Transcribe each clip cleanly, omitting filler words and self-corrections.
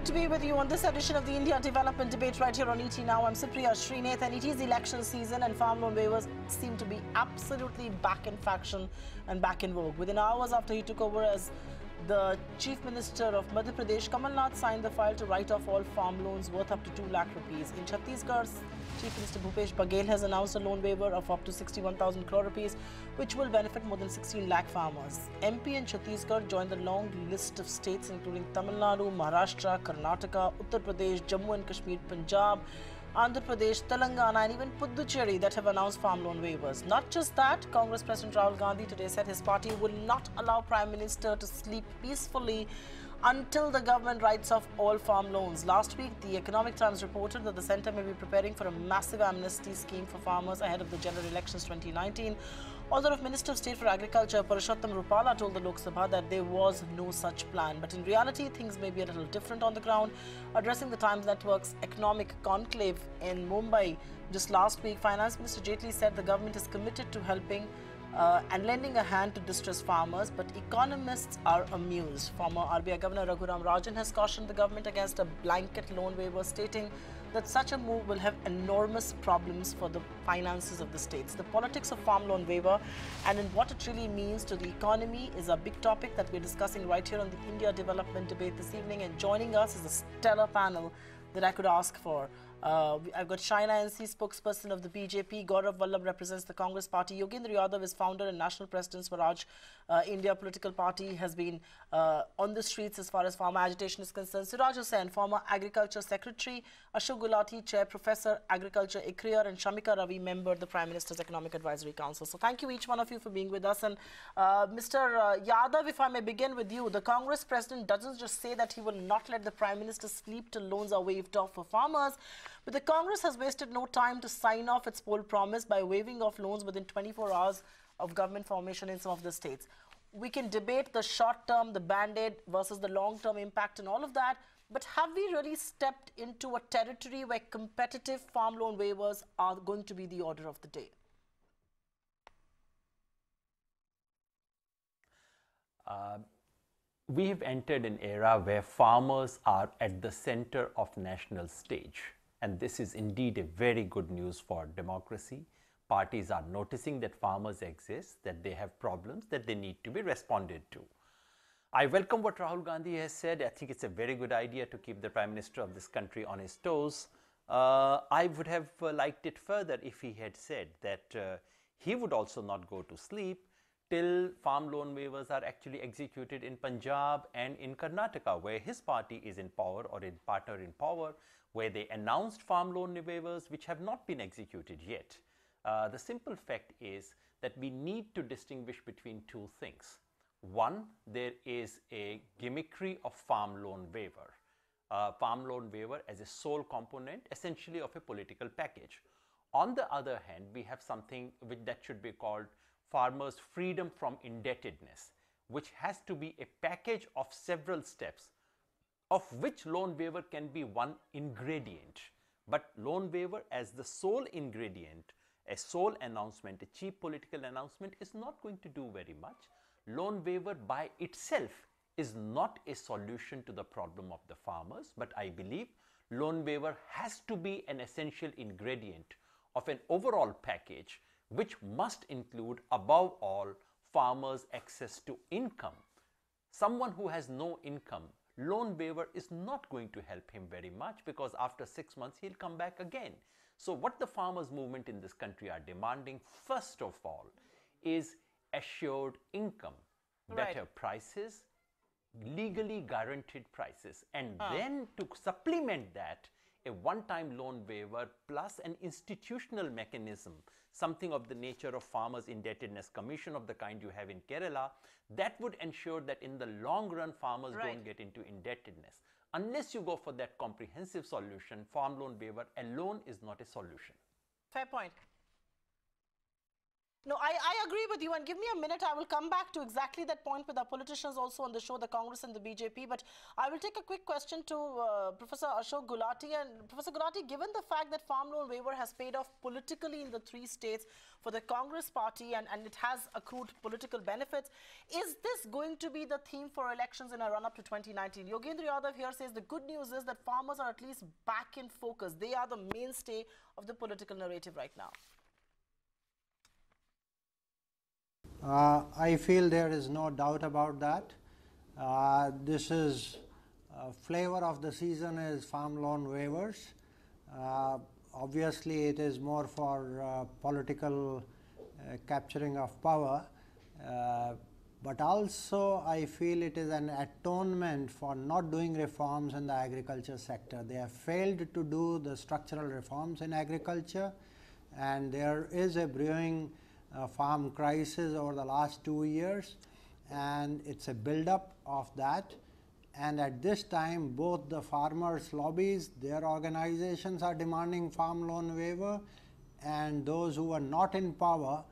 to be with you on this edition of the India Development Debate right here on ET Now. I'm Supriya Shrinate, and it is election season and farm loan waivers seem to be absolutely back in faction and back in vogue. Within hours after he took over as the Chief Minister of Madhya Pradesh, Kamal Nath signed the file to write off all farm loans worth up to 2 lakh rupees. In Chhattisgarh, Chief Minister Bhupesh Baghel has announced a loan waiver of up to 61,000 crore rupees, which will benefit more than 16 lakh farmers. MP and Chhattisgarh joined the long list of states including Tamil Nadu, Maharashtra, Karnataka, Uttar Pradesh, Jammu and Kashmir, Punjab, Andhra Pradesh, Telangana and even Puducherry that have announced farm loan waivers. Not just that, Congress President Rahul Gandhi today said his party will not allow Prime Minister to sleep peacefully until the government writes off all farm loans. Last week, the Economic Times reported that the centre may be preparing for a massive amnesty scheme for farmers ahead of the general elections 2019. Although Minister of State for Agriculture Purushottam Rupala told the Lok Sabha that there was no such plan. But in reality, things may be a little different on the ground. Addressing the Times Network's economic conclave in Mumbai just last week, Finance Minister Jaitley said the government is committed to helping and lending a hand to distressed farmers, but economists are amused. Former RBI Governor Raghuram Rajan has cautioned the government against a blanket loan waiver, stating that such a move will have enormous problems for the finances of the states. The politics of farm loan waiver and in what it really means to the economy is a big topic that we're discussing right here on the India Development Debate this evening. And joining us is a stellar panel that I could ask for. I've got China NC spokesperson of the BJP. Gaurav Vallabh represents the Congress party. Yogendra Yadav is founder and national president Swaraj India political party, has been on the streets as far as farmer agitation is concerned. Siraj Hussain, former agriculture secretary. Ashok Gulati, chair professor agriculture ICRIER, and Shamika Ravi, member of the Prime Minister's Economic Advisory Council. So thank you each one of you for being with us. And Mr. Yadav, if I may begin with you, the Congress president doesn't just say that he will not let the Prime Minister sleep till loans are waived off for farmers, but the Congress has wasted no time to sign off its poll promise by waiving off loans within 24 hours of government formation in some of the states. We can debate the short term, the band-aid versus the long-term impact and all of that, but have we really stepped into a territory where competitive farm loan waivers are going to be the order of the day? We have entered an era where farmers are at the center of national stage. And this is indeed a very good news for democracy. Parties are noticing that farmers exist, that they have problems, that they need to be responded to. I welcome what Rahul Gandhi has said. I think it's a very good idea to keep the Prime Minister of this country on his toes. I would have liked it further if he had said that he would also not go to sleep till farm loan waivers are actually executed in Punjab and in Karnataka, where his party is in power or in partner in power, where they announced farm loan waivers which have not been executed yet. The simple fact is that we need to distinguish between two things. One, there is a gimmickry of farm loan waiver. Farm loan waiver as a sole component essentially of a political package. On the other hand, we have something that should be called farmers' freedom from indebtedness, which has to be a package of several steps, of which loan waiver can be one ingredient. But loan waiver as the sole ingredient, a sole announcement, a cheap political announcement is not going to do very much. Loan waiver by itself is not a solution to the problem of the farmers, but I believe loan waiver has to be an essential ingredient of an overall package which must include above all farmers' access to income. Someone who has no income, loan waiver is not going to help him very much, because after 6 months he'll come back again. So what the farmers movement in this country are demanding first of all is assured income, better prices, legally guaranteed prices, and then to supplement that, a one-time loan waiver plus an institutional mechanism, something of the nature of Farmers Indebtedness Commission of the kind you have in Kerala, that would ensure that in the long run farmers don't get into indebtedness. Unless you go for that comprehensive solution, farm loan waiver alone is not a solution. Fair point. No, I agree with you, and give me a minute. I will come back to exactly that point with our politicians also on the show, the Congress and the BJP. But I will take a quick question to Professor Ashok Gulati. And Professor Gulati, given the fact that farm loan waiver has paid off politically in the 3 states for the Congress party and it has accrued political benefits, is this going to be the theme for elections in a run-up to 2019? Yogendra Yadav here says the good news is that farmers are at least back in focus. They are the mainstay of the political narrative right now. I feel there is no doubt about that. This is flavor of the season is farm loan waivers. Obviously, it is more for political capturing of power, but also I feel it is an atonement for not doing reforms in the agriculture sector. They have failed to do the structural reforms in agriculture, and there is a brewing farm crisis over the last 2 years, and it's a build-up of that. And at this time, both the farmers' lobbies, their organizations are demanding farm loan waiver, and those who are not in power,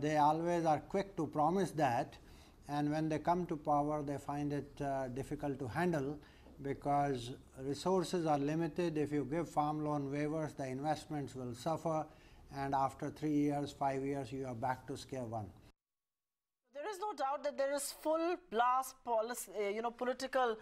they always are quick to promise that, and when they come to power, they find it difficult to handle because resources are limited. If you give farm loan waivers, the investments will suffer, and after 3 years, 5 years, you are back to square one. There is no doubt that there is full blast policy, political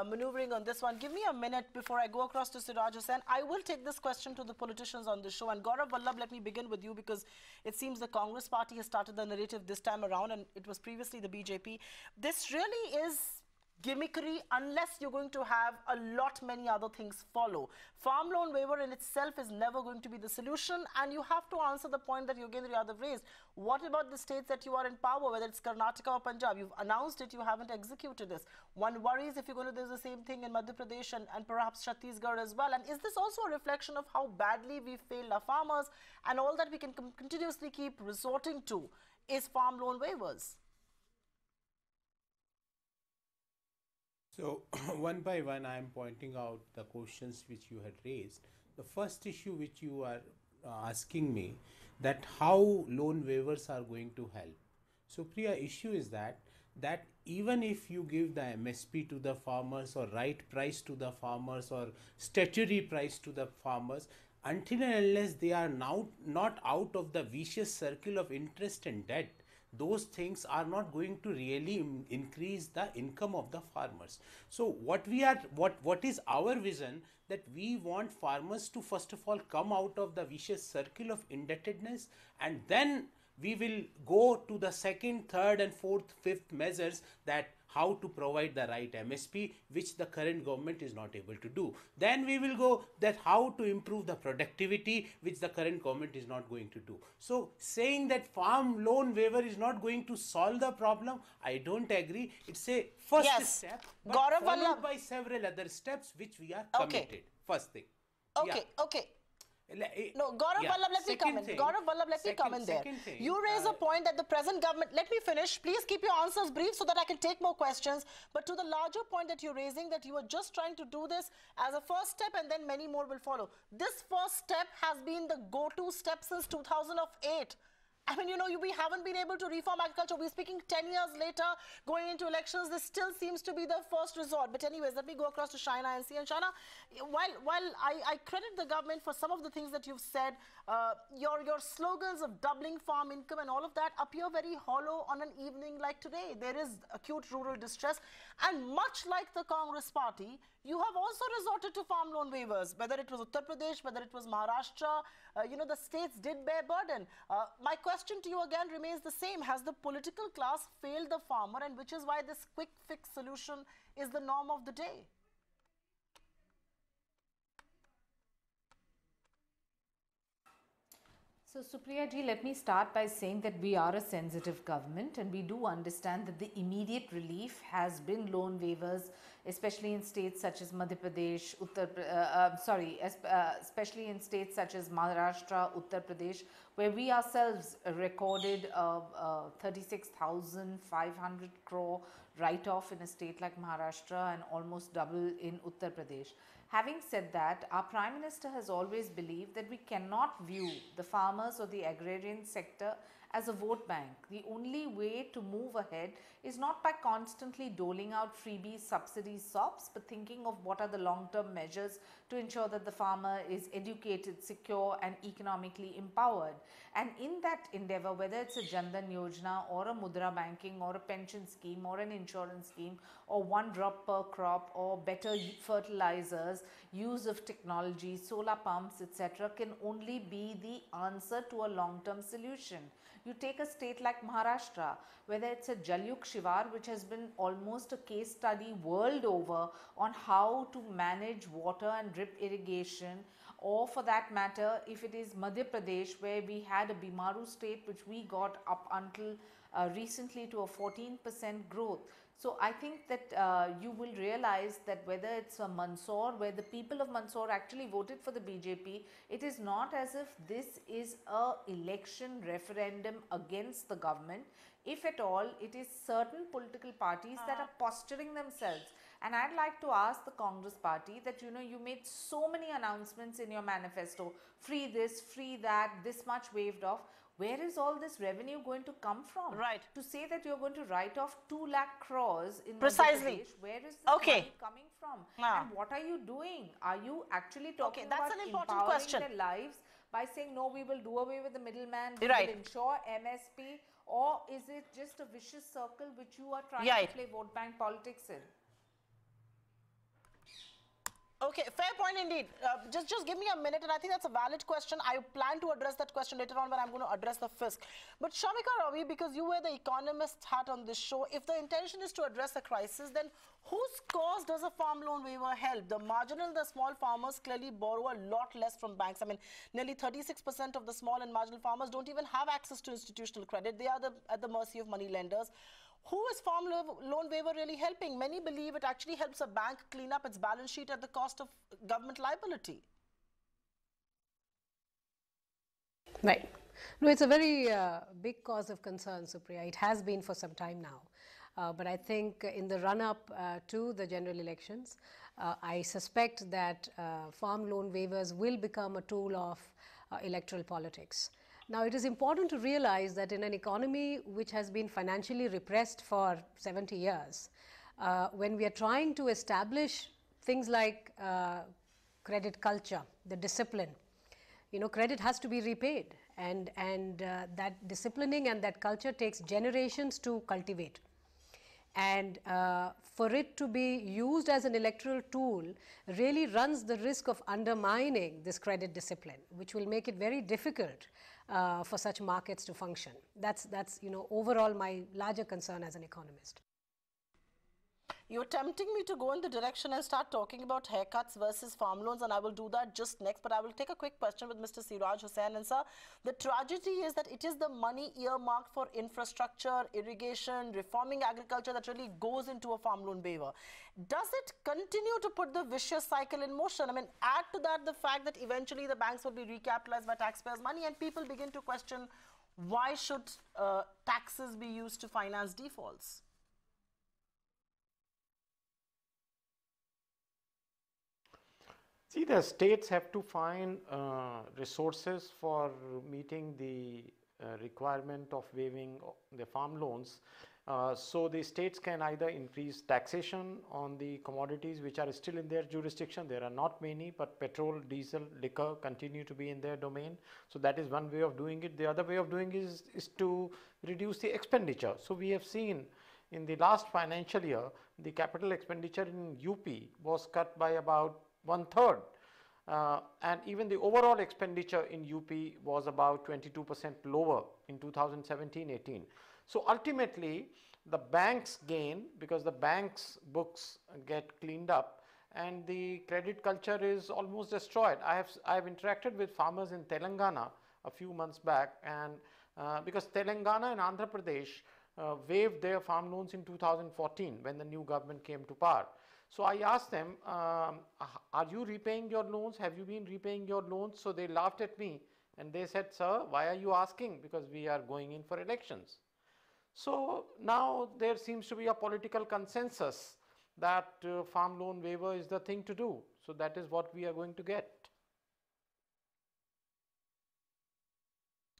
maneuvering on this one. Give me a minute before I go across to Siraj Hussain. I will take this question to the politicians on the show. And Gaurav Vallabh, let me begin with you, because it seems the Congress party has started the narrative this time around, and it was previously the BJP. This really is gimmickry unless you're going to have a lot many other things follow. Farm loan waiver in itself is never going to be the solution, and you have to answer the point that Yogendra Yadav raised. What about the states that you are in power, whether it's Karnataka or Punjab? You've announced it, you haven't executed this. One worries if you're going to do the same thing in Madhya Pradesh and perhaps Chhattisgarh as well. And is this also a reflection of how badly we failed our farmers, and all that we can continuously keep resorting to is farm loan waivers? So, one by one, I am pointing out the questions which you had raised. The first issue which you are asking me, that how loan waivers are going to help. So, Priya, issue is that even if you give the MSP to the farmers, or right price to the farmers, or statutory price to the farmers, until and unless they are now not out of the vicious circle of interest and debt, those things are not going to really increase the income of the farmers. So what is our vision, that we want farmers to first of all come out of the vicious circle of indebtedness, and then we will go to the second, third and fourth, fifth measures, that how to provide the right MSP, which the current government is not able to do. Then we will go that how to improve the productivity, which the current government is not going to do. So saying that farm loan waiver is not going to solve the problem, I don't agree. It's a first step, but Gaurav followed Vallabh by several other steps which we are committed. First thing. Okay. No, Gaurav Vallabh, let me come in. Gaurav Vallabh, let me come in there. You raise a point that the present government, let me finish. Please keep your answers brief so that I can take more questions. But to the larger point that you're raising, that you are just trying to do this as a first step and then many more will follow. This first step has been the go-to step since 2008. I mean, we haven't been able to reform agriculture. We're speaking 10 years later, going into elections. This still seems to be the first resort. But anyways, let me go across to Shaina and see. And Shaina, while I credit the government for some of the things that you've said, your slogans of doubling farm income and all of that appear very hollow on an evening like today. There is acute rural distress. And much like the Congress party, you have also resorted to farm loan waivers, whether it was Uttar Pradesh, whether it was Maharashtra. The states did bear burden. My question to you again remains the same. Has the political class failed the farmer, and which is why this quick fix solution is the norm of the day? So, Supriya ji, let me start by saying that we are a sensitive government, and we do understand that the immediate relief has been loan waivers, especially in states such as Madhya Pradesh, especially in states such as Maharashtra, Uttar Pradesh, where we ourselves recorded 36,500 crore write-off in a state like Maharashtra and almost double in Uttar Pradesh. Having said that, our Prime Minister has always believed that we cannot view the farmers or the agrarian sector as a vote bank. The only way to move ahead is not by constantly doling out freebies, subsidies, SOPs, but thinking of what are the long-term measures to ensure that the farmer is educated, secure and economically empowered. And in that endeavor, whether it's a Jan Dhan Yojana or a Mudra banking or a pension scheme or an insurance scheme or one drop per crop or better fertilizers, use of technology, solar pumps, etc., can only be the answer to a long-term solution. You take a state like Maharashtra, whether it's a Jalyuk Shivar, which has been almost a case study world over on how to manage water and drip irrigation, or for that matter, if it is Madhya Pradesh, where we had a Bimaru state, which we got up until recently to a 14% growth. So I think that you will realize that whether it's a Mandsaur, where the people of Mandsaur actually voted for the BJP, it is not as if this is a election referendum against the government. If at all, it is certain political parties that are posturing themselves. And I'd like to ask the Congress party that, you know, you made so many announcements in your manifesto, free this, free that, this much waived off. Where is all this revenue going to come from? Right. To say that you're going to write off 2 lakh crores in Precisely. Madhya Pradesh, where is this Okay. money coming from? And what are you doing? Are you actually talking that's about an important empowering question. their lives by saying, no, we will do away with the middleman, we Right. will ensure MSP, or is it just a vicious circle which you are trying Right. to play vote bank politics in? Okay, fair point indeed. Just give me a minute, and I think that's a valid question. I plan to address that question later on when I'm going to address the fisc. But Shamika Ravi, because you wear the economist hat on this show, if the intention is to address the crisis, then whose cause does a farm loan waiver help? The marginal, the small farmers clearly borrow a lot less from banks. I mean, nearly 36% of the small and marginal farmers don't even have access to institutional credit. They are at the mercy of money lenders. Who is farm loan waiver really helping? Many believe it actually helps a bank clean up its balance sheet at the cost of government liability. Right. No, it's a very big cause of concern, Supriya. It has been for some time now. But I think in the run-up to the general elections, I suspect that farm loan waivers will become a tool of electoral politics. Now, it is important to realize that in an economy which has been financially repressed for 70 years, when we are trying to establish things like credit culture, the discipline, you know, credit has to be repaid, and that disciplining and that culture takes generations to cultivate. And for it to be used as an electoral tool really runs the risk of undermining this credit discipline, which will make it very difficult for such markets to function. That's you know, overall my larger concern as an economist. You're tempting me to go in the direction and start talking about haircuts versus farm loans, and I will do that just next. But I will take a quick question with Mr. Siraj Hussain. And sir, the tragedy is that it is the money earmarked for infrastructure, irrigation, reforming agriculture that really goes into a farm loan waiver. Does it continue to put the vicious cycle in motion? I mean, add to that the fact that eventually the banks will be recapitalized by taxpayers' money, and people begin to question why should taxes be used to finance defaults? See, the states have to find resources for meeting the requirement of waiving the farm loans. So the states can either increase taxation on the commodities which are still in their jurisdiction. There are not many, but petrol, diesel, liquor continue to be in their domain. So that is one way of doing it. The other way of doing is to reduce the expenditure. So we have seen in the last financial year, the capital expenditure in UP was cut by about 1/3, and even the overall expenditure in UP was about 22% lower in 2017-18. So ultimately, the banks gain because the banks' books get cleaned up, and the credit culture is almost destroyed. I have interacted with farmers in Telangana a few months back, and because Telangana and Andhra Pradesh waived their farm loans in 2014 when the new government came to power. So I asked them, are you repaying your loans? Have you been repaying your loans? So they laughed at me and they said, sir, why are you asking? Because we are going in for elections. So now there seems to be a political consensus that farm loan waiver is the thing to do. So that is what we are going to get.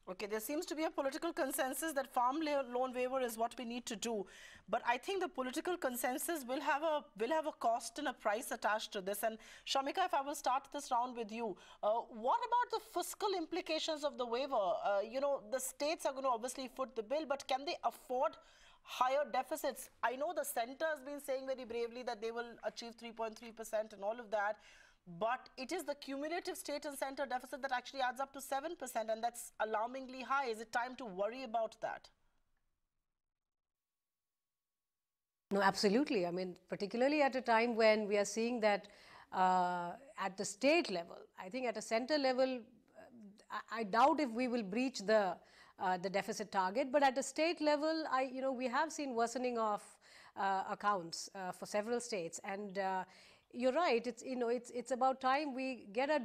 Okay, there seems to be a political consensus that farm loan waiver is what we need to do, but I think the political consensus will have a cost and a price attached to this. And Shamika, if I will start this round with you, what about the fiscal implications of the waiver? You know, the states are going to obviously foot the bill, but can they afford higher deficits? I know the center has been saying very bravely that they will achieve 3.3% and all of that. But it is the cumulative state and center deficit that actually adds up to 7%, and that's alarmingly high. Is it time to worry about that? No, absolutely. I mean, particularly at a time when we are seeing that at the state level, I think at a center level, I doubt if we will breach the deficit target. But at the state level, we have seen worsening of accounts for several states, and you're right. It's about time we get a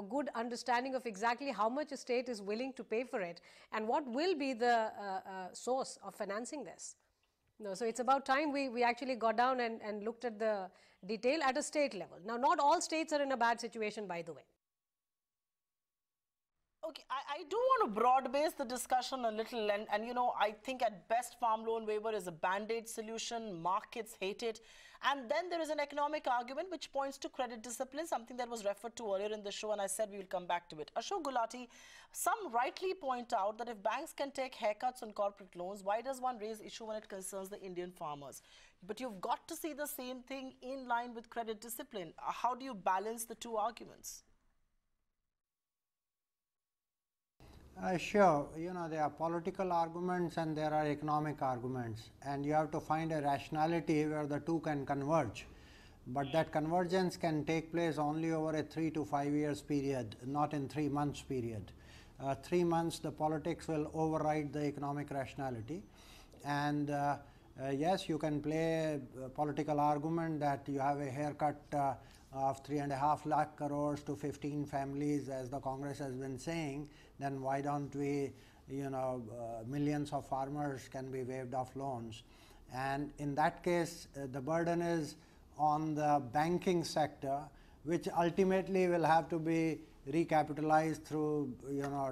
good understanding of exactly how much a state is willing to pay for it, and what will be the source of financing this. So it's about time we actually got down and looked at the detail at a state level. Now, not all states are in a bad situation, by the way. Okay, I do want to broad base the discussion a little, and I think at best farm loan waiver is a band-aid solution. Markets hate it. And then there is an economic argument which points to credit discipline, something that was referred to earlier in the show, and I said we will come back to it. Ashok Gulati, some rightly point out that if banks can take haircuts on corporate loans, why does one raise issue when it concerns the Indian farmers? But you've got to see the same thing in line with credit discipline. How do you balance the two arguments? Sure, there are political arguments and there are economic arguments, and you have to find a rationality where the two can converge. But that convergence can take place only over a 3 to 5 years period, not in 3 months period. 3 months, the politics will override the economic rationality. And yes, you can play a political argument that you have a haircut of 3.5 lakh crores to 15 families, as the Congress has been saying. Then why don't we, millions of farmers can be waived off loans. And in that case, the burden is on the banking sector, which ultimately will have to be recapitalized through,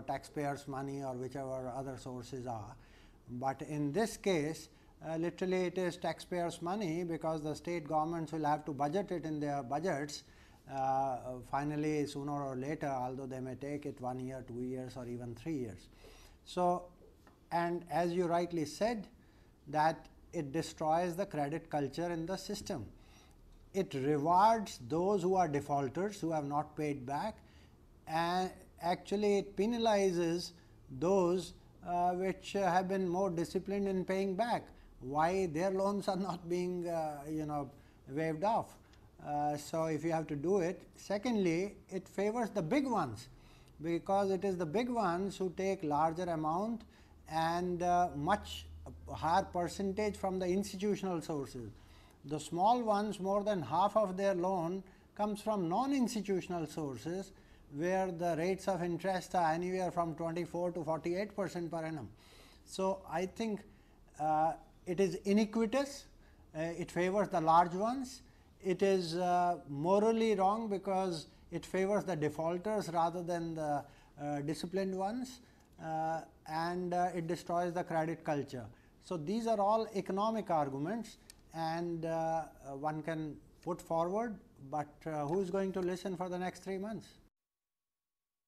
taxpayers' money or whichever other sources are. But in this case, literally it is taxpayers' money, because the state governments will have to budget it in their budgets finally, sooner or later, although they may take it 1 year, 2 years, or even 3 years. So, and as you rightly said, that it destroys the credit culture in the system. It rewards those who are defaulters, who have not paid back, and actually it penalizes those which have been more disciplined in paying back. Why their loans are not being, waived off. So if you have to do it. Secondly, it favors the big ones, because it is the big ones who take larger amount and much higher percentage from the institutional sources. The small ones, more than half of their loan comes from non-institutional sources, where the rates of interest are anywhere from 24 to 48% per annum. So I think it is iniquitous. It favors the large ones. It is morally wrong, because it favors the defaulters rather than the disciplined ones, and it destroys the credit culture. So these are all economic arguments, and one can put forward, but who is going to listen for the next 3 months?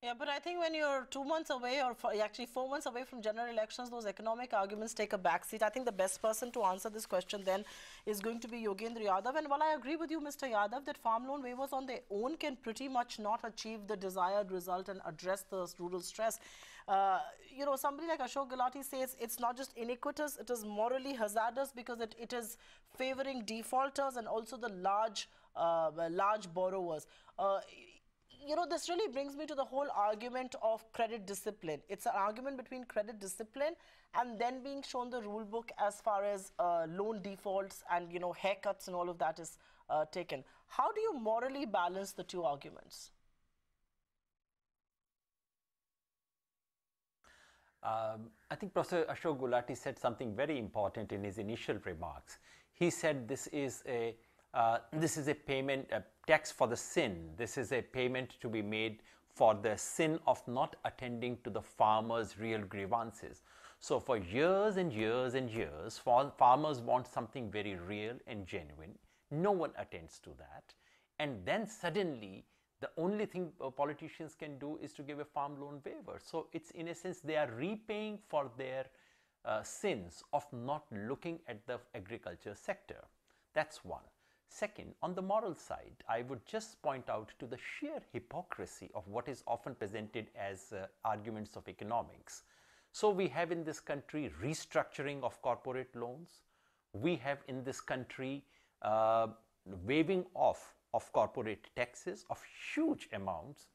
Yeah, but I think when you're 2 months away, or actually 4 months away from general elections, those economic arguments take a backseat. I think the best person to answer this question then is going to be Yogendra Yadav. And while I agree with you, Mr. Yadav, that farm loan waivers on their own can pretty much not achieve the desired result and address the rural stress, somebody like Ashok Gulati says it's not just iniquitous, it is morally hazardous, because it is favoring defaulters and also the large borrowers. This really brings me to the whole argument of credit discipline. It's an argument between credit discipline and then being shown the rule book as far as loan defaults and, haircuts and all of that is taken. How do you morally balance the two arguments? I think Professor Ashok Gulati said something very important in his initial remarks. He said this is a payment, a tax for the sin. This is a payment to be made for the sin of not attending to the farmers' real grievances. So for years and years and years, farmers want something very real and genuine. No one attends to that. And then suddenly, the only thing politicians can do is to give a farm loan waiver. So it's, in a sense, they are repaying for their sins of not looking at the agriculture sector. That's one. Second, on the moral side, I would just point out to the sheer hypocrisy of what is often presented as arguments of economics. So we have in this country restructuring of corporate loans. We have in this country waiving off of corporate taxes of huge amounts.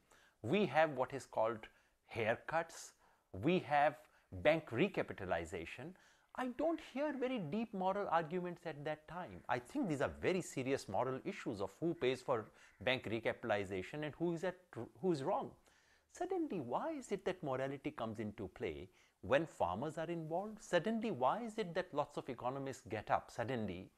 We have what is called haircuts. We have bank recapitalization. I don't hear very deep moral arguments at that time. I think these are very serious moral issues of who pays for bank recapitalization and who is wrong. Suddenly, why is it that morality comes into play when farmers are involved? Suddenly, why is it that lots of economists get up suddenly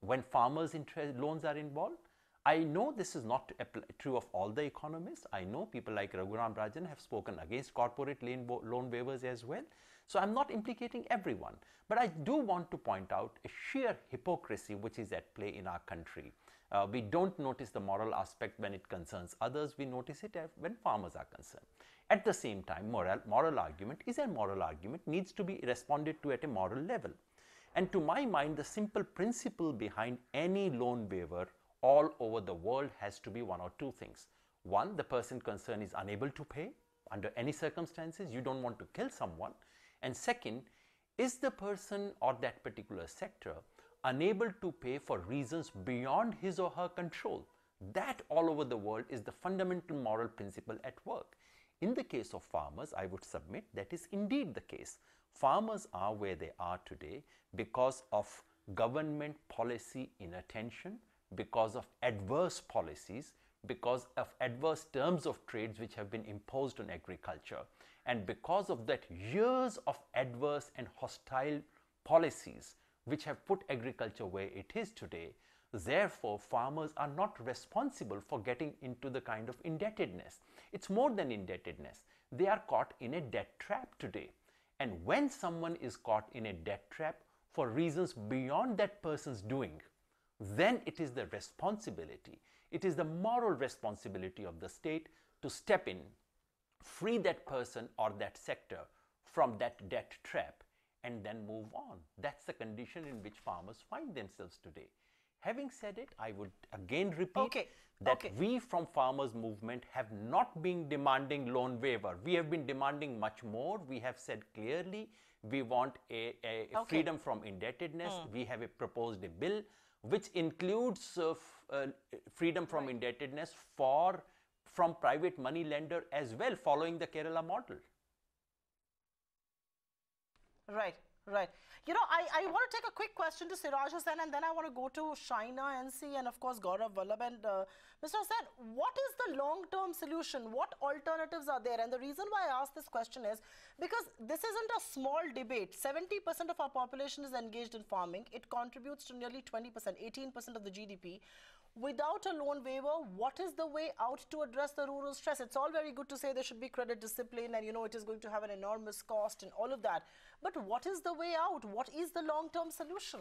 when farmers' loans are involved? I know this is not true of all the economists. I know people like Raghuram Rajan have spoken against corporate loan waivers as well. So I'm not implicating everyone. But I do want to point out a sheer hypocrisy which is at play in our country. We don't notice the moral aspect when it concerns others. We notice it when farmers are concerned. At the same time, moral argument is a moral argument, needs to be responded to at a moral level. And to my mind, the simple principle behind any loan waiver all over the world has to be one or two things. One, the person concerned is unable to pay under any circumstances. You don't want to kill someone. And second, is the person or that particular sector unable to pay for reasons beyond his or her control? That all over the world is the fundamental moral principle at work. In the case of farmers, I would submit that is indeed the case. Farmers are where they are today because of government policy inattention, because of adverse policies, because of adverse terms of trades which have been imposed on agriculture, and because of that years of adverse and hostile policies which have put agriculture where it is today. Therefore, farmers are not responsible for getting into the kind of indebtedness. It's more than indebtedness. They are caught in a debt trap today. And when someone is caught in a debt trap for reasons beyond that person's doing, then it is the responsibility, it is the moral responsibility of the state to step in, free that person or that sector from that debt trap, and then move on. That's the condition in which farmers find themselves today. Having said it, I would again repeat that we from farmers movement have not been demanding loan waiver. We have been demanding much more. We have said clearly we want a freedom from indebtedness. We have proposed a bill which includes freedom from indebtedness from private money lender as well, following the Kerala model. Right, right. You know, I want to take a quick question to Siraj Hussain, and then I want to go to Shaina NC and of course Gaurav Vallabh. And Mr. Hussain, what is the long-term solution? What alternatives are there? And the reason why I ask this question is because this isn't a small debate. 70% of our population is engaged in farming. It contributes to nearly 20%, 18% of the GDP. Without a loan waiver, what is the way out to address the rural stress? It's all very good to say there should be credit discipline and, you know, it is going to have an enormous cost and all of that. But what is the way out? What is the long-term solution?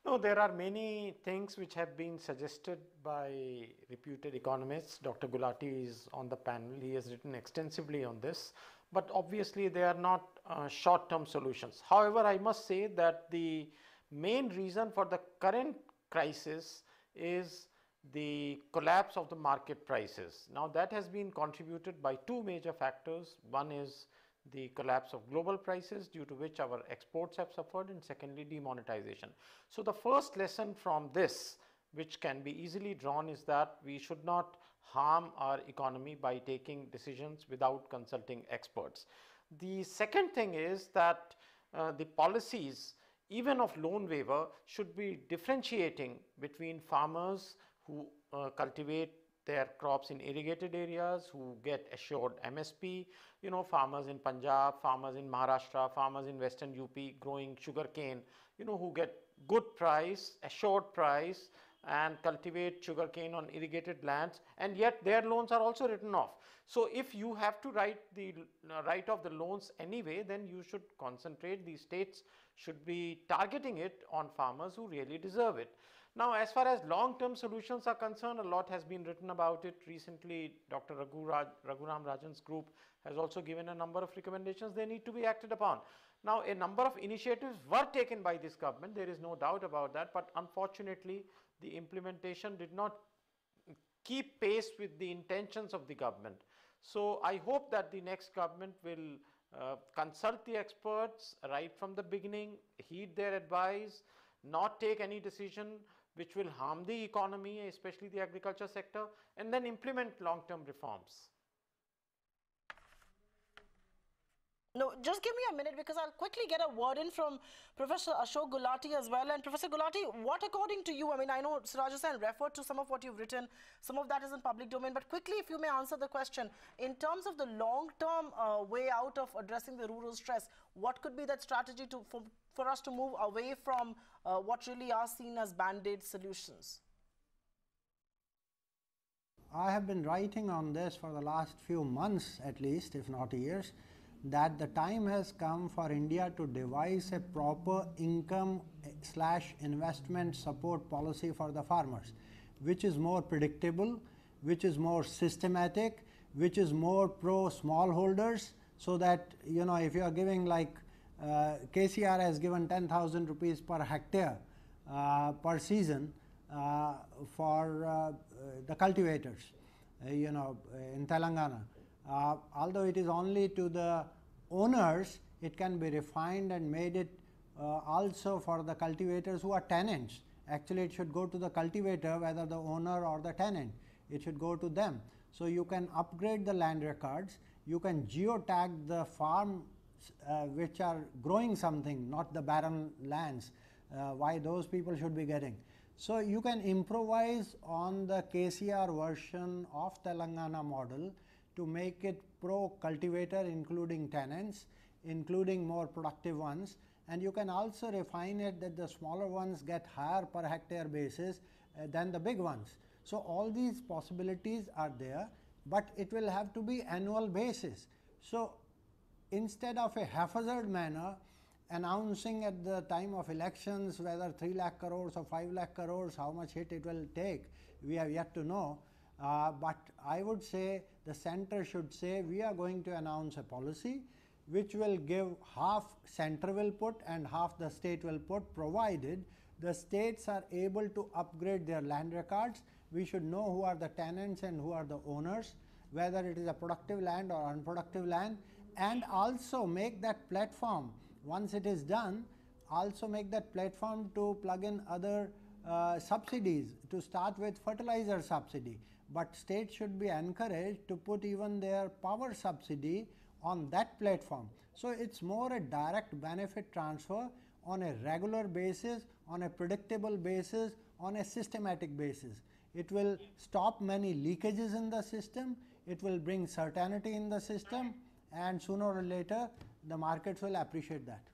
No, there are many things which have been suggested by reputed economists. Dr. Gulati is on the panel. He has written extensively on this. But obviously, they are not short-term solutions. However, I must say that the main reason for the current crisis is the collapse of the market prices. Now, that has been contributed by two major factors. One is the collapse of global prices, due to which our exports have suffered, and secondly, demonetization. So, the first lesson from this, which can be easily drawn, is that we should not harm our economy by taking decisions without consulting experts. The second thing is that the policies, even of loan waiver, should be differentiating between farmers who cultivate their crops in irrigated areas, who get assured MSP, farmers in Punjab, farmers in Maharashtra, farmers in Western UP growing sugarcane, who get good price, assured price, and cultivate sugarcane on irrigated lands, and yet their loans are also written off. So if you have to write off the loans anyway, then you should concentrate, the states should be targeting it on farmers who really deserve it. Now, as far as long-term solutions are concerned, a lot has been written about it. Recently, Dr. Raghuram Rajan's group has also given a number of recommendations. They need to be acted upon. Now, a number of initiatives were taken by this government, there is no doubt about that, but unfortunately, the implementation did not keep pace with the intentions of the government. So I hope that the next government will consult the experts right from the beginning, heed their advice, not take any decision which will harm the economy, especially the agriculture sector, and then implement long-term reforms. No, just give me a minute because I'll quickly get a word in from Professor Ashok Gulati as well. And Professor Gulati, what according to you, I mean, I know Siraj Hussain referred to some of what you've written, some of that is in public domain, but quickly if you may answer the question, in terms of the long-term way out of addressing the rural stress, what could be that strategy for us to move away from what really are seen as band-aid solutions? I have been writing on this for the last few months at least, if not years, that the time has come for India to devise a proper income/investment support policy for the farmers, which is more predictable, which is more systematic, which is more pro smallholders, so that, if you are giving like KCR has given 10,000 rupees per hectare per season for the cultivators, in Telangana. Although it is only to the owners, it can be refined and made it also for the cultivators who are tenants. Actually, it should go to the cultivator, whether the owner or the tenant. It should go to them. So you can upgrade the land records. You can geotag the farms which are growing something, not the barren lands. Why those people should be getting. So you can improvise on the KCR version of Telangana model to make it pro-cultivator, including tenants, including more productive ones, and you can also refine it that the smaller ones get higher per hectare basis than the big ones. So all these possibilities are there, but it will have to be annual basis. So instead of a haphazard manner announcing at the time of elections whether 3 lakh crores or 5 lakh crores, how much hit it will take, we have yet to know. But I would say the center should say we are going to announce a policy which will give half center will put and half the state will put, provided the states are able to upgrade their land records. We should know who are the tenants and who are the owners, whether it is a productive land or unproductive land, and also make that platform, once it is done, also make that platform to plug in other subsidies, to start with fertilizer subsidy. But states should be encouraged to put even their power subsidy on that platform. So it's more a direct benefit transfer on a regular basis, on a predictable basis, on a systematic basis. It will stop many leakages in the system, it will bring certainty in the system, and sooner or later the markets will appreciate that.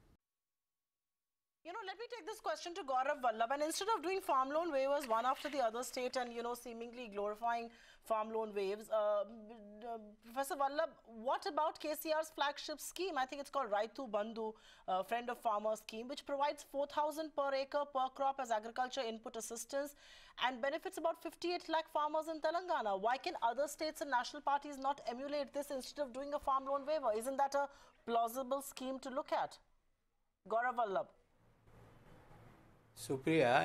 Let me take this question to Gaurav Vallabh, and instead of doing farm loan waivers one after the other state and, seemingly glorifying farm loan waves, Professor Vallabh, what about KCR's flagship scheme? I think it's called Raitu Bandhu, Friend of Farmer scheme, which provides 4,000 per acre per crop as agriculture input assistance and benefits about 58 lakh farmers in Telangana. Why can other states and national parties not emulate this instead of doing a farm loan waiver? Isn't that a plausible scheme to look at? Gaurav Vallabh. Supriya,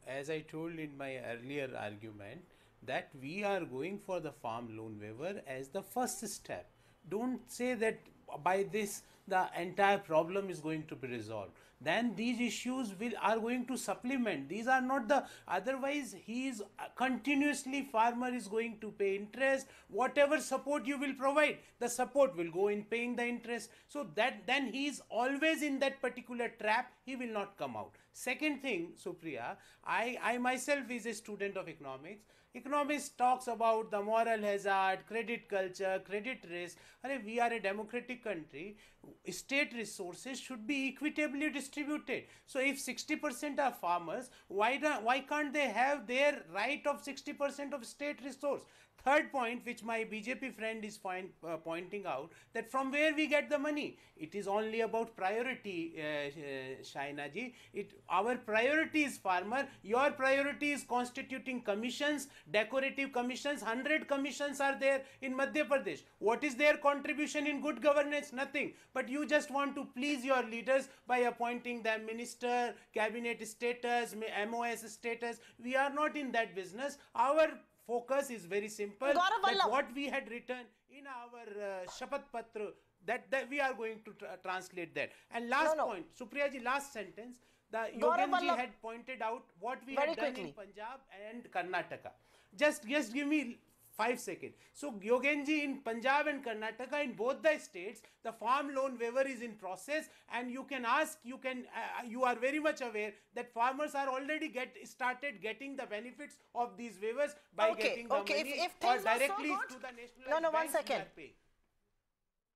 as I told in my earlier argument, that we are going for the farm loan waiver as the first step. Don't say that by this the entire problem is going to be resolved. Then these issues are going to supplement. These are not the, otherwise he is continuously, farmer is going to pay interest. Whatever support you will provide, the support will go in paying the interest. So that then he is always in that particular trap, he will not come out. Second thing, Supriya, I myself is a student of economics. Economists talks about the moral hazard, credit culture, credit risk. We are a democratic country. State resources should be equitably distributed. So if 60% are farmers, why can't they have their right of 60% of state resource? Third point, which my BJP friend is pointing out, that from where we get the money. It is only about priority, Shaina ji. Our priority is farmer. Your priority is constituting commissions, decorative commissions. 100 commissions are there in Madhya Pradesh. What is their contribution in good governance? Nothing. But you just want to please your leaders by appointing them minister, cabinet status, MOS status. We are not in that business. Our focus is very simple, that what we had written in our Shapat Patra, that we are going to translate that. And last point, Supriya ji, last sentence, the Yogen ji had pointed out what we had done in Punjab and Karnataka. Just give me 5 seconds. So Yogen ji, in Punjab and Karnataka, in both the states, the farm loan waiver is in process, and you can ask, you are very much aware that farmers are already started getting the benefits of these waivers by getting the money if or things directly are so to the national No, 1 second.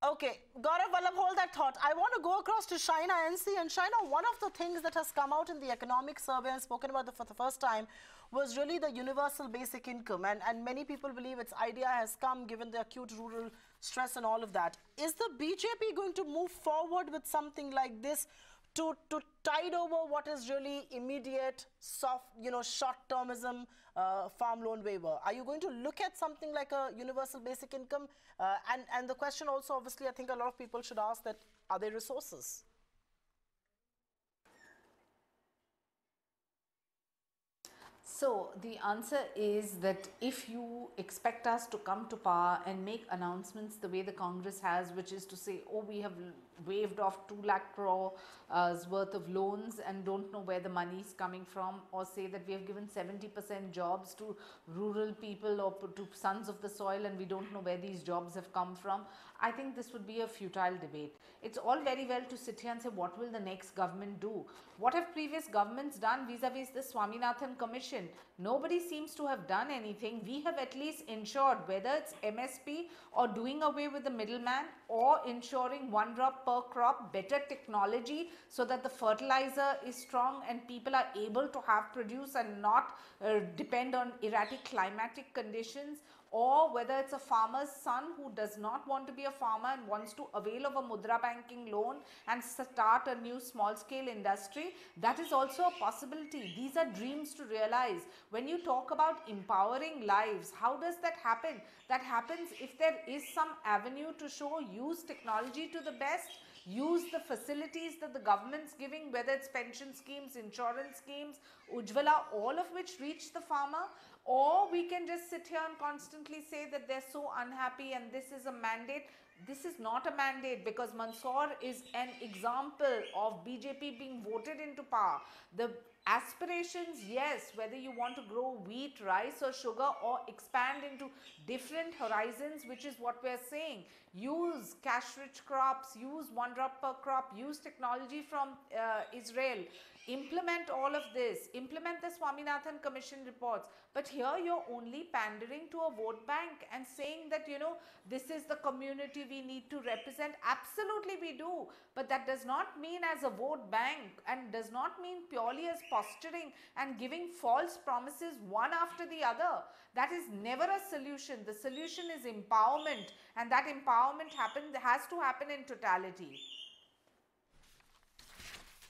Okay, Gaurav Vallabh, hold that thought. I want to go across to Shaina NC. And Shaina, one of the things that has come out in the economic survey and spoken about for the first time was really the universal basic income. And many people believe its idea has come given the acute rural stress and all of that. Is the BJP going to move forward with something like this to tide over what is really immediate, soft, short-termism farm loan waiver? Are you going to look at something like a universal basic income? And the question also, obviously, I think a lot of people should ask that, are there resources? So the answer is that if you expect us to come to power and make announcements the way the Congress has, which is to say, oh, we have waived off 2 lakh crore worth of loans and don't know where the money is coming from, or say that we have given 70% jobs to rural people or to sons of the soil and we don't know where these jobs have come from, I think this would be a futile debate. It's all very well to sit here and say, what will the next government do? What have previous governments done vis-a-vis the Swaminathan Commission? Nobody seems to have done anything. We have at least ensured, whether it's MSP or doing away with the middleman or ensuring 1 drop per crop, better technology so that the fertilizer is strong and people are able to have produce and not depend on erratic climatic conditions, or whether it's a farmer's son who does not want to be a farmer and wants to avail of a mudra banking loan and start a new small scale industry, that is also a possibility. These are dreams to realize. When you talk about empowering lives, how does that happen? That happens if there is some avenue to show use technology to the best, use the facilities that the government's giving, whether it's pension schemes, insurance schemes, Ujjwala, all of which reach the farmer. Or we can just sit here and constantly say that they're so unhappy and this is a mandate. This is not a mandate, because Mandsaur is an example of BJP being voted into power. The aspirations, yes, whether you want to grow wheat, rice or sugar or expand into different horizons, which is what we're saying. Use cash-rich crops, use 1 drop per crop, use technology from Israel. Implement all of this, implement the Swaminathan Commission reports. But here you're only pandering to a vote bank and saying that, this is the community we need to represent. Absolutely we do. But that does not mean as a vote bank, and does not mean purely as posturing and giving false promises one after the other. That is never a solution. The solution is empowerment, and that empowerment has to happen in totality.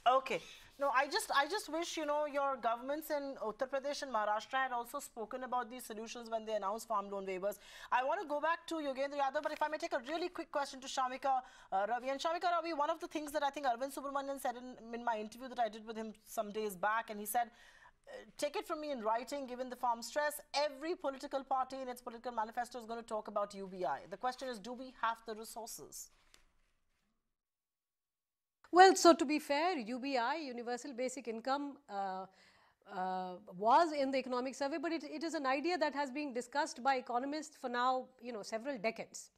Okay. No, I just wish, your governments in Uttar Pradesh and Maharashtra had also spoken about these solutions when they announced farm loan waivers. I want to go back to Yogendra Yadav, but if I may take a really quick question to Shamika Ravi. And Shamika Ravi, one of the things that I think Arvind Subramanian said in my interview that I did with him some days back, and he said, take it from me in writing, given the farm stress, every political party in its political manifesto is going to talk about UBI. The question is, do we have the resources? Well, so to be fair, UBI, Universal Basic Income, was in the economic survey, but it is an idea that has been discussed by economists for now, several decades.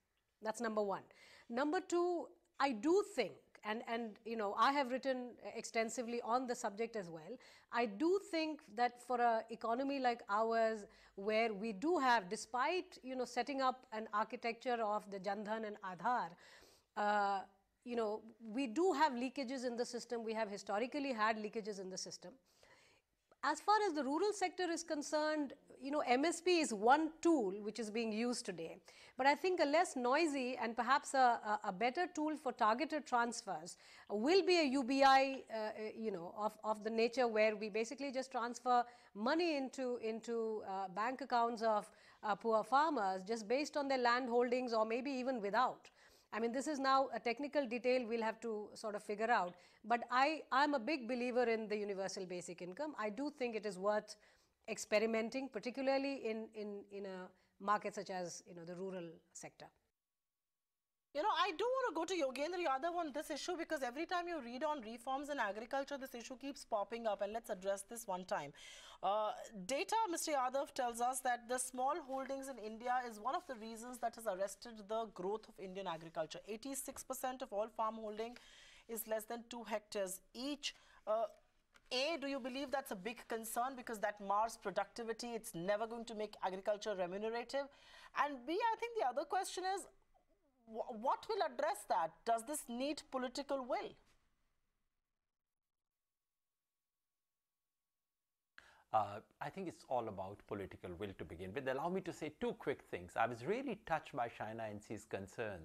That's number one. Number two, I do think, and you know, I have written extensively on the subject as well. I do think that for an economy like ours, where we do have, despite, you know, setting up an architecture of the Jan Dhan and Aadhaar, you know, we do have leakages in the system. We have historically had leakages in the system. As far as the rural sector is concerned, you know, MSP is one tool which is being used today. But I think a less noisy and perhaps a better tool for targeted transfers will be a UBI, you know, of the nature where we basically just transfer money into bank accounts of poor farmers just based on their land holdings, or maybe even without. I mean, this is now a technical detail we'll have to sort of figure out. But I'm a big believer in the universal basic income. I do think it is worth experimenting, particularly in a market such as, you know, the rural sector. You know, I do want to go to Yogendra Yadav on this issue, because every time you read on reforms in agriculture, this issue keeps popping up, and let's address this one time. Data, Mr. Yadav, tells us that the small holdings in India is one of the reasons that has arrested the growth of Indian agriculture. 86% of all farm holding is less than 2 hectares each. A, do you believe that's a big concern because that mars productivity? It's never going to make agriculture remunerative. And B, I think the other question is, what will address that? Does this need political will? I think it's all about political will to begin with. Allow me to say 2 quick things. I was really touched by Shaina NC's concern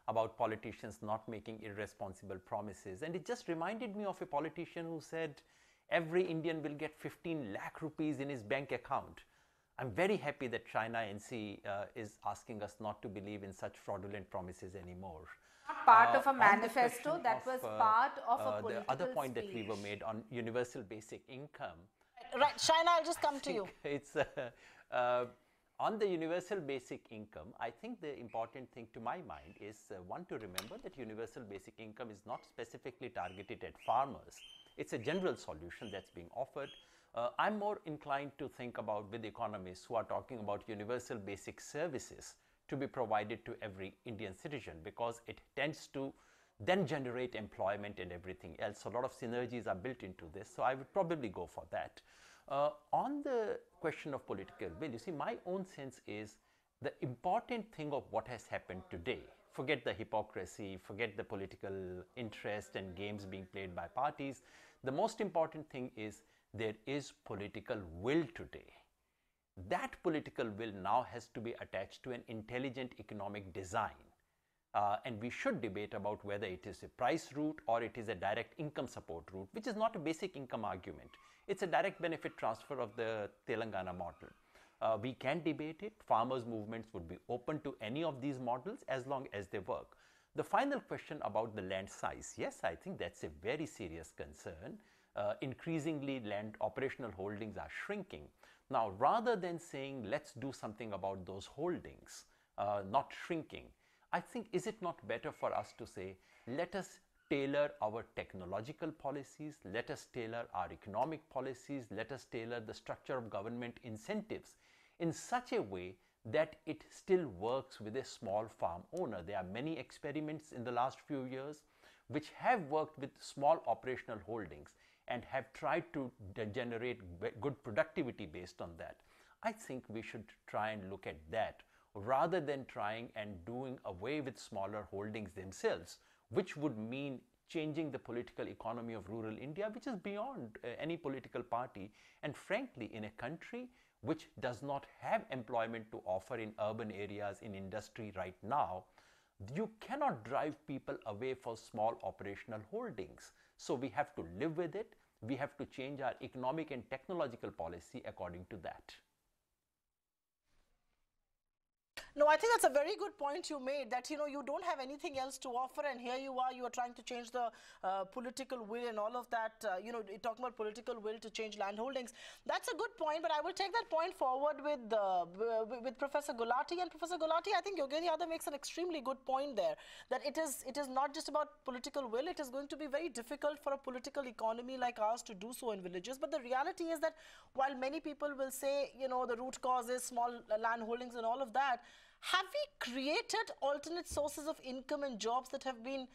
about politicians not making irresponsible promises. And it just reminded me of a politician who said every Indian will get 15 lakh rupees in his bank account. I'm very happy that Shaina NC is asking us not to believe in such fraudulent promises anymore. Not part of a manifesto, that was part of a political The other point speech that we were made on universal basic income. Right, Shaina, I'll just come to you. It's on the universal basic income. I think the important thing to my mind is one, to remember that universal basic income is not specifically targeted at farmers. It's a general solution that's being offered. I'm more inclined to think about with economists who are talking about universal basic services to be provided to every Indian citizen, because it tends to then generate employment and everything else. So a lot of synergies are built into this. So I would probably go for that. On the question of political will, you see, my own sense is the important thing of what has happened today, forget the hypocrisy, forget the political interest and games being played by parties. The most important thing is there is political will today. That political will now has to be attached to an intelligent economic design. And we should debate about whether it is a price route or it is a direct income support route, which is not a basic income argument. It's a direct benefit transfer of the Telangana model. We can debate it. Farmers' movements would be open to any of these models as long as they work. The final question about the land size. Yes, I think that's a very serious concern. Increasingly, land operational holdings are shrinking. Now, rather than saying, let's do something about those holdings, not shrinking, I think, is it not better for us to say, let us tailor our technological policies, let us tailor our economic policies, let us tailor the structure of government incentives in such a way that it still works with a small farm owner. There are many experiments in the last few years which have worked with small operational holdings and have tried to generate good productivity based on that. I think we should try and look at that rather than trying and doing away with smaller holdings themselves, which would mean changing the political economy of rural India, which is beyond any political party. And frankly, in a country which does not have employment to offer in urban areas, in industry right now, you cannot drive people away for small operational holdings. So we have to live with it. We have to change our economic and technological policy according to that. No, I think that's a very good point you made, that, you know, you don't have anything else to offer, and here you are trying to change the political will and all of that, you know, talking about political will to change land holdings. That's a good point, but I will take that point forward with Professor Gulati. And Professor Gulati, I think Yogendra Yadav makes an extremely good point there, that it is not just about political will. It is going to be very difficult for a political economy like ours to do so in villages. But the reality is that while many people will say, you know, the root cause is small land holdings and all of that, Have we created alternate sources of income and jobs that have been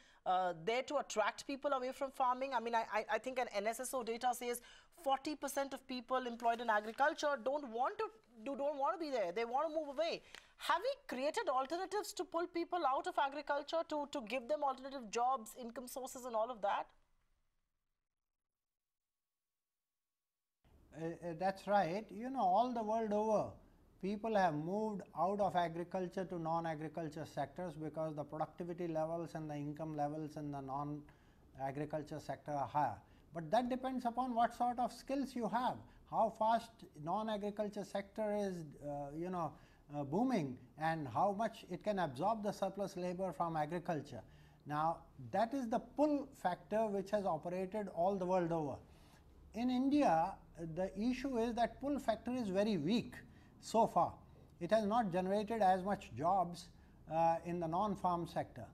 there to attract people away from farming? I mean, I think an NSSO data says 40% of people employed in agriculture don't want to be there. They want to move away. Have we created alternatives to pull people out of agriculture, to give them alternative jobs, income sources and all of that? That's right. You know, all the world over, people have moved out of agriculture to non-agriculture sectors because the productivity levels and the income levels in the non-agriculture sector are higher. But that depends upon what sort of skills you have, how fast non-agriculture sector is, booming, and how much it can absorb the surplus labor from agriculture. Now, that is the pull factor which has operated all the world over. In India, the issue is that pull factor is very weak so far. It has not generated as much jobs in the non-farm sector.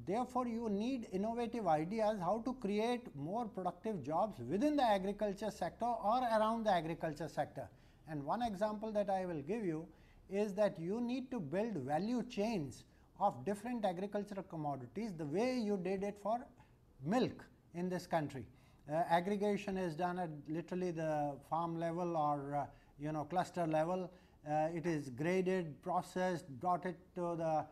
Therefore, you need innovative ideas how to create more productive jobs within the agriculture sector or around the agriculture sector. And one example that I will give you is that you need to build value chains of different agricultural commodities the way you did it for milk in this country. Aggregation is done at literally the farm level or cluster level. It is graded, processed, brought it to the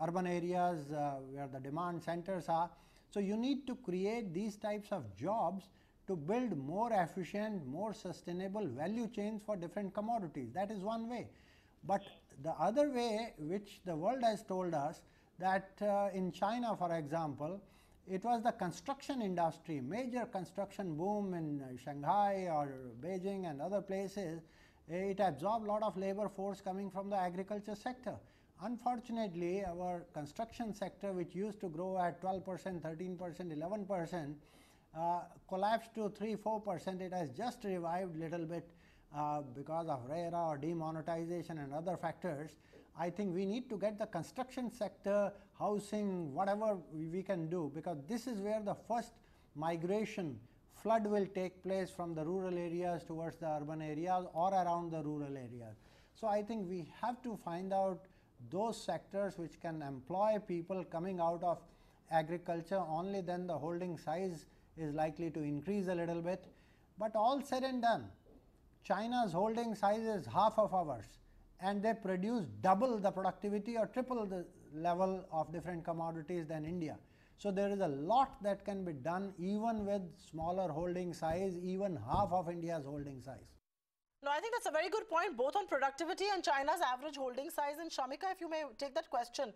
urban areas where the demand centers are. So you need to create these types of jobs to build more efficient, more sustainable value chains for different commodities. That is one way. But the other way, which the world has told us, that in China, for example, it was the construction industry, major construction boom in Shanghai or Beijing and other places. It absorbed a lot of labor force coming from the agriculture sector. Unfortunately, our construction sector, which used to grow at 12%, 13%, 11%, collapsed to 3-4%. It has just revived a little bit because of RERA or demonetization and other factors. I think we need to get the construction sector, housing, whatever we can do, because this is where the first migration flood will take place from the rural areas towards the urban areas or around the rural areas. So I think we have to find out those sectors which can employ people coming out of agriculture. Only then the holding size is likely to increase a little bit. But all said and done, China's holding size is half of ours, and they produce double the productivity or triple the level of different commodities than India. So there is a lot that can be done even with smaller holding size, even half of India's holding size. No, I think that's a very good point, both on productivity and China's average holding size. And Shamika, if you may take that question,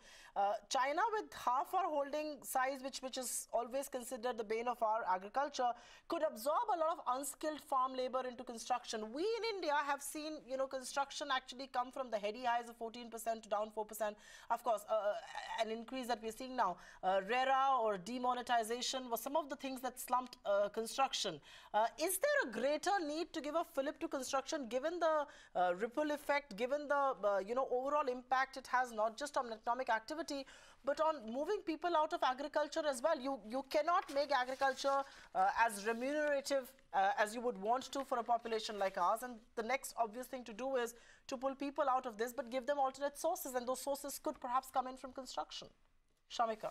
China with half our holding size, which is always considered the bane of our agriculture, could absorb a lot of unskilled farm labor into construction. We in India have seen, construction actually come from the heady highs of 14% to down 4%. Of course, an increase that we're seeing now. RERA or demonetization was some of the things that slumped construction. Is there a greater need to give a fillip to construction, given the ripple effect, given the overall impact it has not just on economic activity, but on moving people out of agriculture as well? You cannot make agriculture as remunerative as you would want to for a population like ours. And the next obvious thing to do is to pull people out of this, but give them alternate sources. And those sources could perhaps come in from construction. Shamika.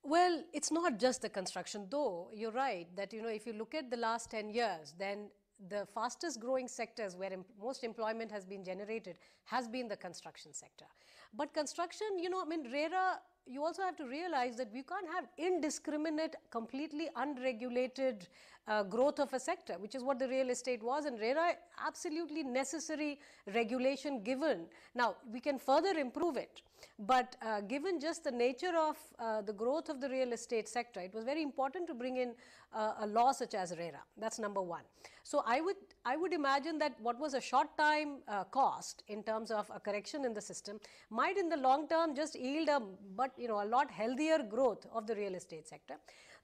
Well, it's not just the construction, though. You're right that, if you look at the last 10 years, then the fastest growing sectors where most employment has been generated has been the construction sector. But construction, RERA, you also have to realize that we can't have indiscriminate, completely unregulated growth of a sector, which is what the real estate was, and RERA, absolutely necessary regulation given. Now, we can further improve it, but given just the nature of the growth of the real estate sector, it was very important to bring in a law such as RERA. That's number one. So I would imagine that what was a short time cost in terms of a correction in the system might in the long term just yield a lot healthier growth of the real estate sector.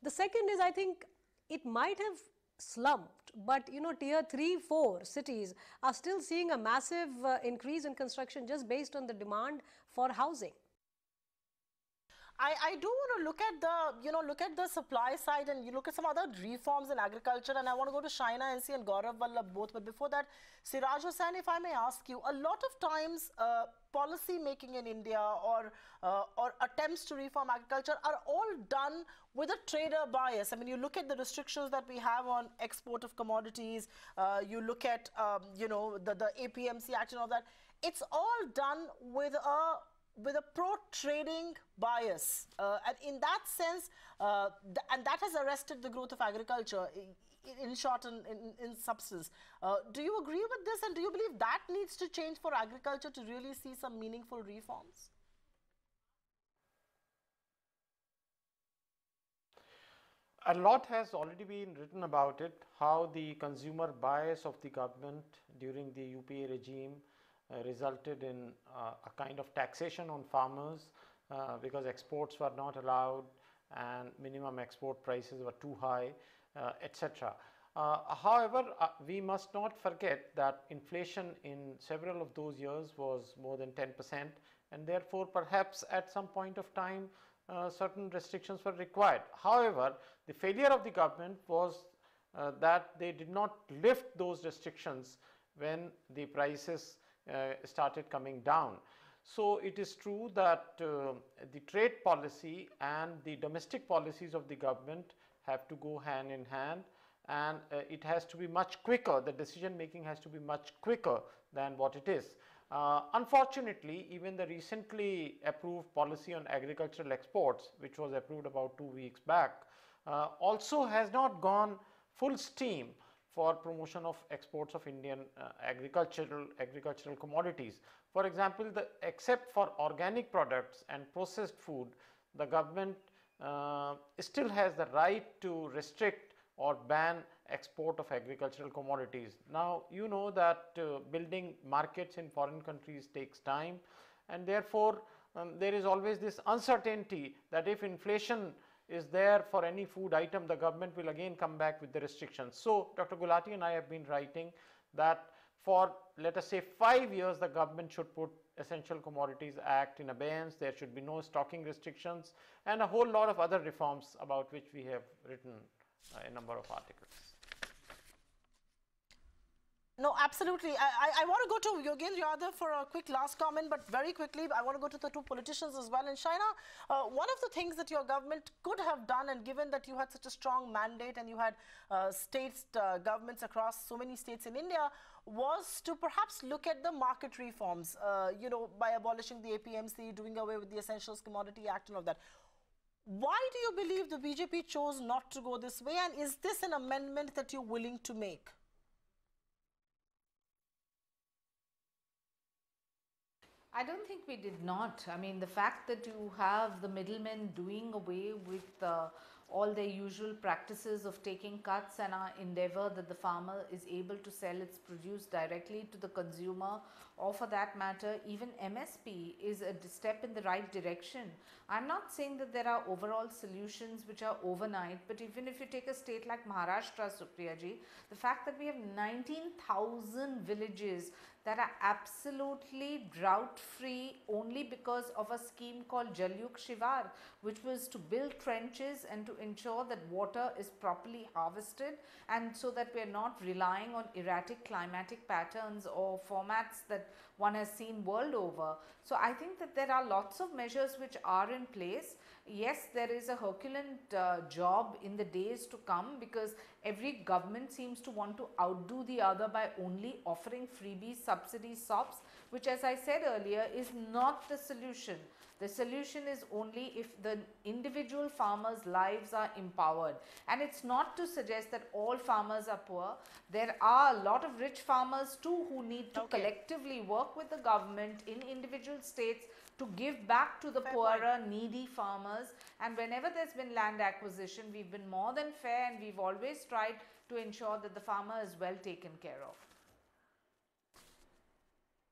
The second is, I think it might have slumped, but tier 3, 4 cities are still seeing a massive increase in construction just based on the demand for housing. I do want to look at the supply side, and you look at some other reforms in agriculture, and I want to go to Shaina NC and Gaurav Vallabh both. But before that, Siraj Hussain, if I may ask you, a lot of times policy making in India or attempts to reform agriculture are all done with a trader bias. I mean, you look at the restrictions that we have on export of commodities, you look at the APMC Act and all that. It's all done with a pro-trading bias, and in that sense, and that has arrested the growth of agriculture, in short and in substance. Do you agree with this, and do you believe that needs to change for agriculture to really see some meaningful reforms? A lot has already been written about it, how the consumer bias of the government during the UPA regime resulted in a kind of taxation on farmers because exports were not allowed and minimum export prices were too high, etc. However, we must not forget that inflation in several of those years was more than 10%, and therefore perhaps at some point of time certain restrictions were required. However, the failure of the government was that they did not lift those restrictions when the prices started coming down. So it is true that the trade policy and the domestic policies of the government have to go hand in hand, and it has to be much quicker. The decision making has to be much quicker than what it is. Unfortunately, even the recently approved policy on agricultural exports, which was approved about 2 weeks back, also has not gone full steam for promotion of exports of Indian agricultural commodities. For example, except for organic products and processed food, the government still has the right to restrict or ban export of agricultural commodities. Now, you know that building markets in foreign countries takes time, and therefore there is always this uncertainty that if inflation is there for any food item, the government will again come back with the restrictions. So Dr. Gulati and I have been writing that for, let us say, 5 years, the government should put Essential Commodities Act in abeyance. There should be no stocking restrictions and a whole lot of other reforms about which we have written a number of articles. No, absolutely. I want to go to Yogendra Yadav for a quick last comment, but very quickly, I want to go to the two politicians as well. And Shaina, one of the things that your government could have done, and given that you had such a strong mandate and you had states, governments across so many states in India, was to perhaps look at the market reforms, by abolishing the APMC, doing away with the Essentials Commodity Act and all that. Why do you believe the BJP chose not to go this way, and is this an amendment that you're willing to make? I don't think we did not. I mean, the fact that you have the middlemen doing away with all their usual practices of taking cuts, and our endeavor that the farmer is able to sell its produce directly to the consumer, or for that matter, even MSP is a step in the right direction. I'm not saying that there are overall solutions which are overnight, but even if you take a state like Maharashtra, Supriya ji, the fact that we have 19,000 villages that are absolutely drought free only because of a scheme called Jal Yug Shivar, which was to build trenches and to ensure that water is properly harvested, and so that we are not relying on erratic climatic patterns or formats that one has seen world over. So I think that there are lots of measures which are in place. Yes, there is a Herculean job in the days to come, because every government seems to want to outdo the other by only offering freebies, subsidies, SOPs, which, as I said earlier, is not the solution. The solution is only if the individual farmers' lives are empowered. And it's not to suggest that all farmers are poor. There are a lot of rich farmers too who need to collectively work with the government in individual states to give back to the poorer, needy farmers. And whenever there's been land acquisition, we've been more than fair, and we've always tried to ensure that the farmer is well taken care of.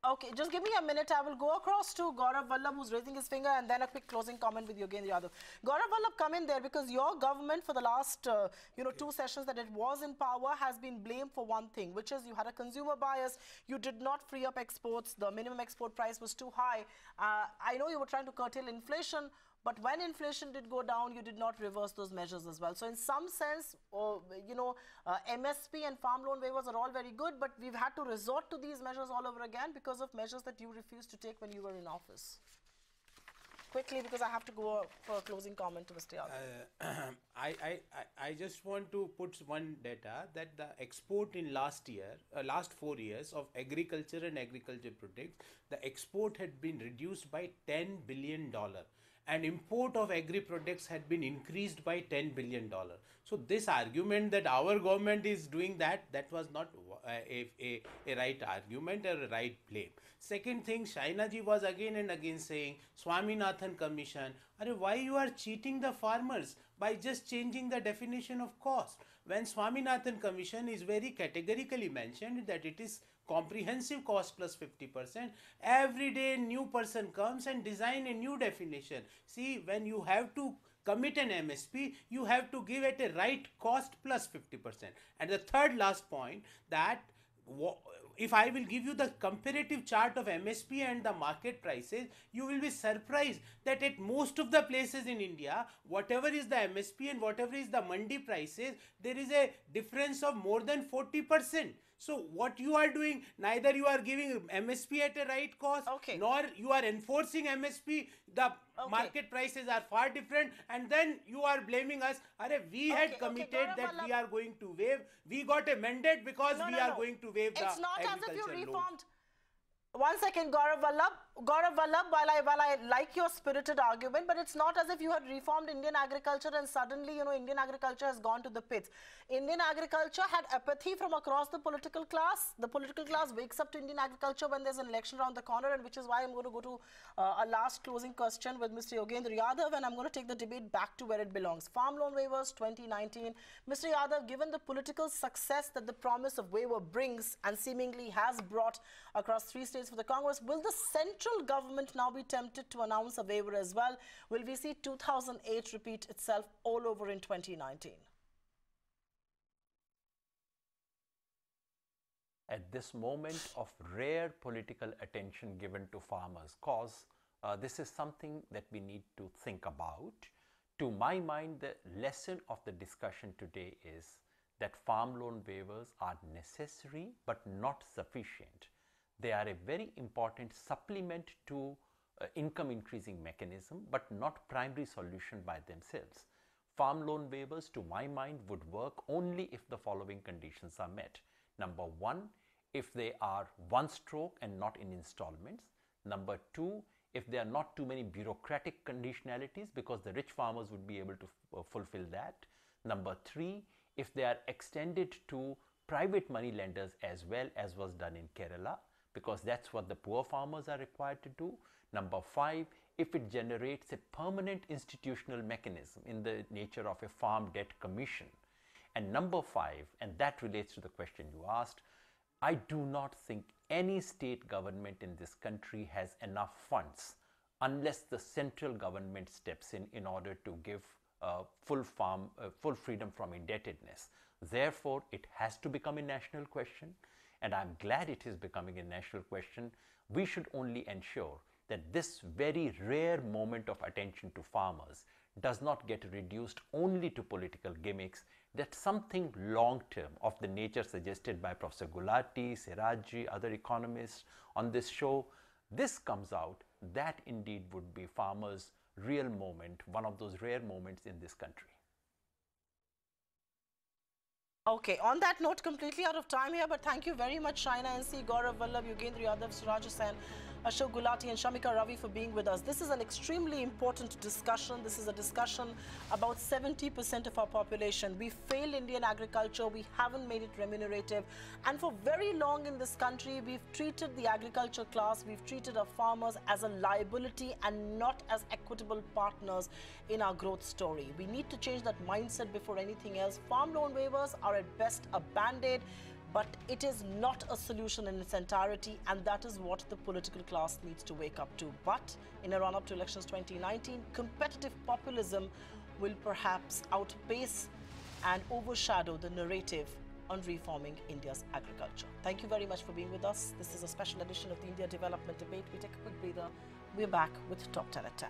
Okay, just give me a minute. I will go across to Gaurav Vallabh, who's raising his finger, and then a quick closing comment with Yogendra Yadav. Gaurav Vallabh, come in there, because your government for the last, 2 sessions that it was in power has been blamed for one thing, which is you had a consumer bias. You did not free up exports. The minimum export price was too high. I know you were trying to curtail inflation, But when inflation did go down, you did not reverse those measures as well. So in some sense, MSP and farm loan waivers are all very good, but we've had to resort to these measures all over again because of measures that you refused to take when you were in office. Quickly, because I have to go for a closing comment to Mr. Yadav. I just want to put one data that the export in last 4 years of agriculture and agriculture products, the export had been reduced by $10 billion. And import of agri products had been increased by $10 billion. So this argument that our government is doing that was not a right argument or a right blame. Second thing, Shainaji was again and again saying, Swaminathan Commission, why you are cheating the farmers by just changing the definition of cost? When Swaminathan Commission is very categorically mentioned that it is comprehensive cost plus 50%, every day a new person comes and design a new definition. See, when you have to commit an MSP, you have to give it a right cost plus 50%. And the third last point, that if I will give you the comparative chart of MSP and the market prices, you will be surprised that at most of the places in India, whatever is the MSP and whatever is the mandi prices, there is a difference of more than 40%. So what you are doing, neither you are giving MSP at a right cost, nor you are enforcing MSP. The market prices are far different, and then you are blaming us. We had committed that we are going to waive. We got a mandate because we are going to waive the agriculture loan. It's not as if you reformed. One second, Gaurav Vallabh, while I like your spirited argument, but it's not as if you had reformed Indian agriculture and suddenly, Indian agriculture has gone to the pits. Indian agriculture had apathy from across the political class. The political class wakes up to Indian agriculture when there's an election around the corner, and which is why I'm going to go to a last closing question with Mr. Yogendra Yadav, and I'm going to take the debate back to where it belongs. Farm loan waivers 2019. Mr. Yadav, given the political success that the promise of waiver brings and seemingly has brought across 3 states for the Congress, will the central government now be tempted to announce a waiver as well? Will we see 2008 repeat itself all over in 2019? At this moment of rare political attention given to farmers' cause, this is something that we need to think about. To my mind, the lesson of the discussion today is that farm loan waivers are necessary but not sufficient. They are a very important supplement to income increasing mechanism, but not primary solution by themselves. Farm loan waivers, to my mind, would work only if the following conditions are met. Number one, if they are one stroke and not in installments. Number two, if there are not too many bureaucratic conditionalities, because the rich farmers would be able to fulfill that. Number three, if they are extended to private money lenders as well, as was done in Kerala, because that's what the poor farmers are required to do. Number five, if it generates a permanent institutional mechanism in the nature of a farm debt commission. And number five, and that relates to the question you asked, I do not think any state government in this country has enough funds unless the central government steps in order to give full freedom from indebtedness. Therefore, it has to become a national question. And I'm glad it is becoming a national question. We should only ensure that this very rare moment of attention to farmers does not get reduced only to political gimmicks, that something long-term of the nature suggested by Professor Gulati, Siraji, other economists on this show, this comes out, that indeed would be farmers' real moment, one of those rare moments in this country. Okay, on that note, completely out of time here, but thank you very much, Shaina NC, Gaurav Vallabh, Yogendra Yadav, Suraj Hussain, Ashok Gulati and Shamika Ravi for being with us. This is an extremely important discussion. This is a discussion about 70% of our population. We failed Indian agriculture. We haven't made it remunerative. And for very long in this country, we've treated the agriculture class, we've treated our farmers as a liability and not as equitable partners in our growth story. We need to change that mindset before anything else. Farm loan waivers are at best a band-aid, but it is not a solution in its entirety, and that is what the political class needs to wake up to. But in a run-up to elections 2019, competitive populism will perhaps outpace and overshadow the narrative on reforming India's agriculture. Thank you very much for being with us. This is a special edition of the India Development Debate. We take a quick breather. We're back with Top 10 at 10.